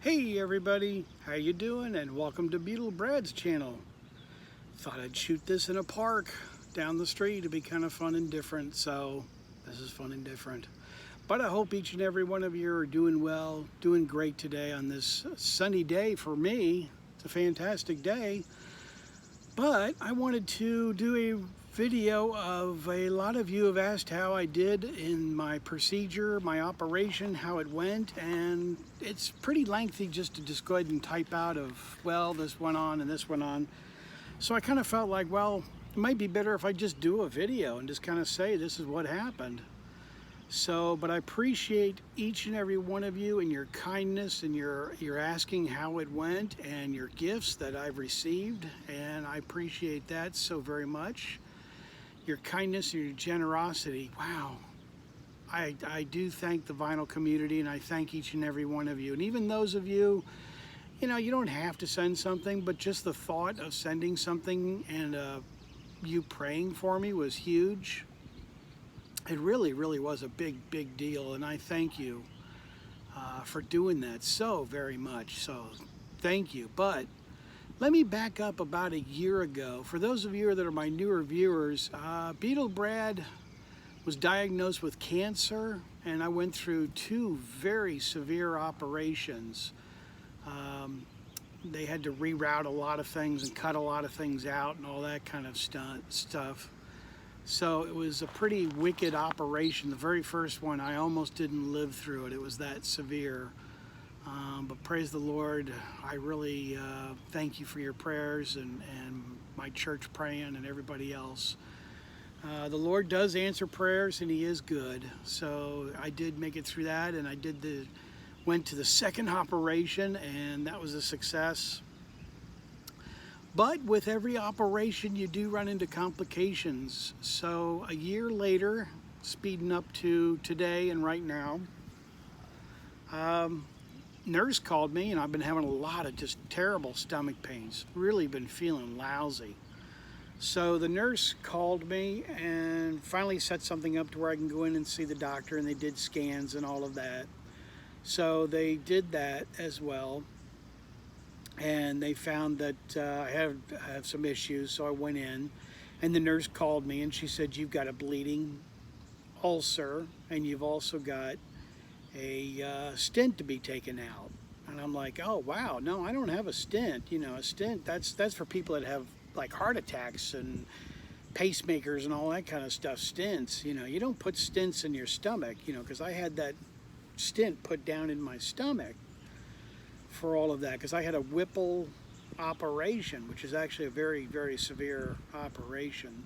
Hey everybody, how you doing? And welcome to Beetle Brad's channel. Thought I'd shoot this in a park down the street. It'd be kind of fun and different, so this is fun and different. But I hope each and every one of you are doing well, doing great today on this sunny day for me. It's a fantastic day. But I wanted to do a video of a lot of you have asked how I did in my procedure, my operation, how it went, and it's pretty lengthy just to just go ahead and type out of, well, this went on and this went on. So I kind of felt like, well, it might be better if I just do a video and just kind of say this is what happened. So, but I appreciate each and every one of you and your kindness and your asking how it went and your gifts that I've received, and I appreciate that so very much. Your kindness and your generosity, wow. I do thank the vinyl community, and I thank each and every one of you. And even those of you, you know, you don't have to send something, but just the thought of sending something and you praying for me was huge. It really was a big deal, and I thank you for doing that so very much. So thank you. But let me back up about a year ago. For those of you that are my newer viewers, Beetle Brad was diagnosed with cancer, and I went through 2 very severe operations. They had to reroute a lot of things and cut a lot of things out and all that kind of stuff. So it was a pretty wicked operation. The very first one, I almost didn't live through it. It was that severe. But praise the Lord, I really thank you for your prayers and my church praying and everybody else. The Lord does answer prayers, and He is good. So I did make it through that, and I went to the second operation, and that was a success. But with every operation, you do run into complications. So a year later, speeding up to today and right now, nurse called me, and I've been having a lot of just terrible stomach pains. Really been feeling lousy. So the nurse called me and finally set something up to where I can go in and see the doctor, and they did scans and all of that. So they did that as well. And they found that I have some issues, so I went in, and the nurse called me, and she said, you've got a bleeding ulcer, and you've also got a stent to be taken out. And I'm like, oh wow, no, I don't have a stent. You know, a stent, that's for people that have like heart attacks and pacemakers and all that kind of stuff. Stents, you know, you don't put stents in your stomach, you know, because I had that stent put down in my stomach for all of that, because I had a Whipple operation, which is actually a very severe operation.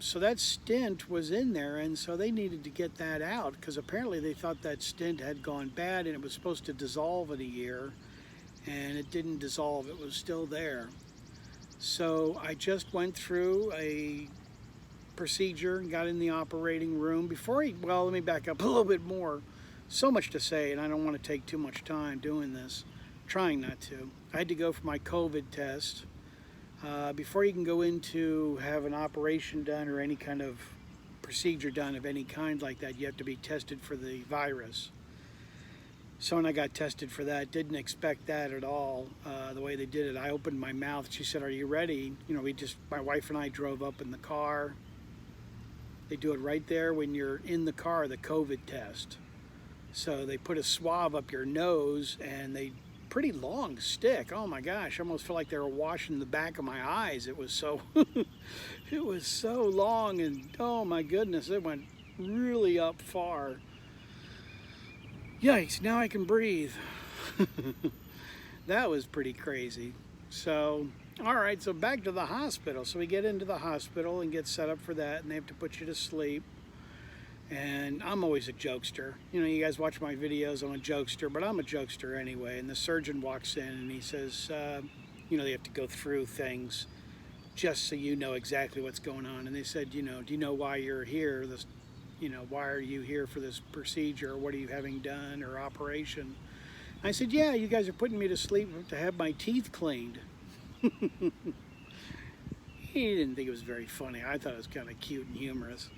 So that stent was in there, and so they needed to get that out, because apparently they thought that stent had gone bad and it was supposed to dissolve in a year, and it didn't dissolve, it was still there. So I just went through a procedure and got in the operating room. Well, let me back up a little bit more. So much to say, and I don't want to take too much time doing this, trying not to. I had to go for my COVID test. Before you can go in to have an operation done or any kind of procedure done of any kind like that, you have to be tested for the virus. So when I got tested for that, didn't expect that at all, the way they did it. I opened my mouth. She said, are you ready? You know, my wife and I drove up in the car. They do it right there when you're in the car, the COVID test. So they put a swab up your nose, and pretty long stick. Oh my gosh, I almost felt like they were washing the back of my eyes. It was so, it was so long, and oh my goodness, it went really up far. Yikes, now I can breathe. That was pretty crazy. So, all right, so back to the hospital. So we get into the hospital and get set up for that, and they have to put you to sleep. And I'm always a jokester. You know, you guys watch my videos, I'm a jokester, but I'm a jokester anyway. And the surgeon walks in and he says, you know, they have to go through things just so you know exactly what's going on. And they said, you know, do you know why you're here? You know, why are you here for this procedure? Or what are you having done or operation? I said, yeah, you guys are putting me to sleep to have my teeth cleaned. He didn't think it was very funny. I thought it was kind of cute and humorous.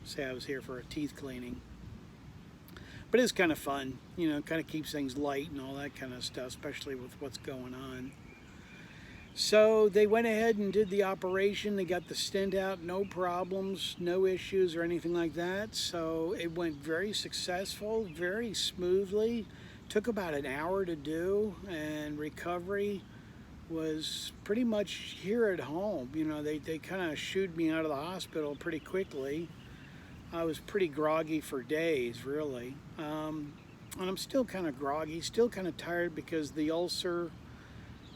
Say I was here for a teeth cleaning. But it's kind of fun, you know, kind of keeps things light and all that kind of stuff, especially with what's going on. So they went ahead and did the operation. They got the stent out, no problems, no issues or anything like that. So it went very successful, very smoothly. Took about an hour to do, and recovery was pretty much here at home. You know, they kind of shooed me out of the hospital pretty quickly. I was pretty groggy for days, really. And I'm still kind of groggy, still kind of tired because the ulcer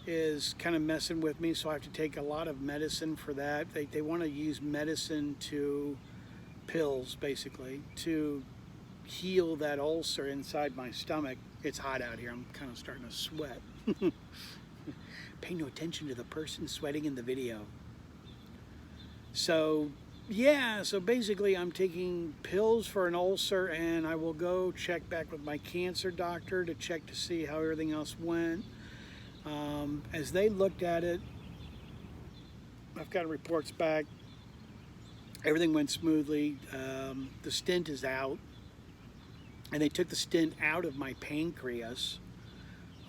is kind of messing with me, so I have to take a lot of medicine for that. They want to use medicine to, pills basically, to heal that ulcer inside my stomach. It's hot out here, I'm kind of starting to sweat. Pay no attention to the person sweating in the video. So yeah, so basically I'm taking pills for an ulcer, and I will go check back with my cancer doctor to check to see how everything else went. As they looked at it, I've got reports back. Everything went smoothly. The stent is out, and they took the stent out of my pancreas,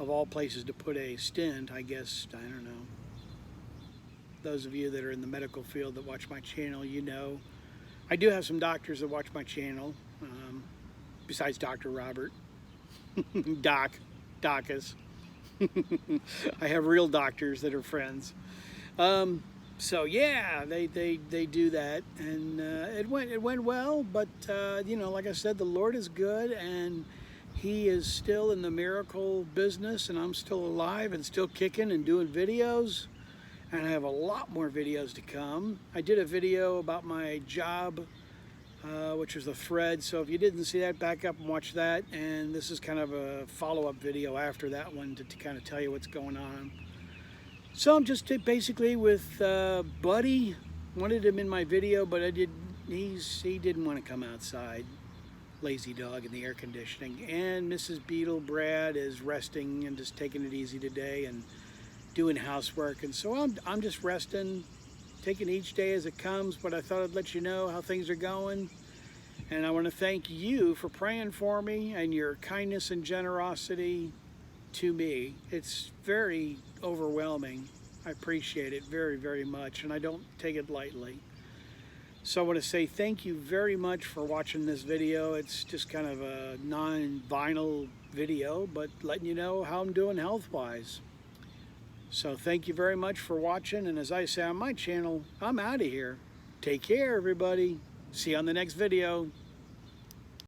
of all places to put a stent, I guess. I don't know. Those of you that are in the medical field that watch my channel, you know. I do have some doctors that watch my channel, besides Dr. Robert. Docus. I have real doctors that are friends. So yeah, they do that, and it went well. But you know, like I said, the Lord is good, and He is still in the miracle business, and I'm still alive and still kicking and doing videos, and I have a lot more videos to come. I did a video about my job, which was the thread. So if you didn't see that, back up and watch that. And this is kind of a follow-up video after that one to kind of tell you what's going on. So I'm just basically with Buddy. Wanted him in my video, but he didn't want to come outside. Lazy dog in the air conditioning. And Mrs. Beetle Brad is resting and just taking it easy today and doing housework. And so I'm just resting, taking each day as it comes, but I thought I'd let you know how things are going. And I want to thank you for praying for me and your kindness and generosity to me. It's very overwhelming. I appreciate it very, very much, and I don't take it lightly. So I want to say thank you very much for watching this video. It's just kind of a non-vinyl video, but letting you know how I'm doing health-wise. So thank you very much for watching, and as I say on my channel, I'm out of here. Take care, everybody. See you on the next video.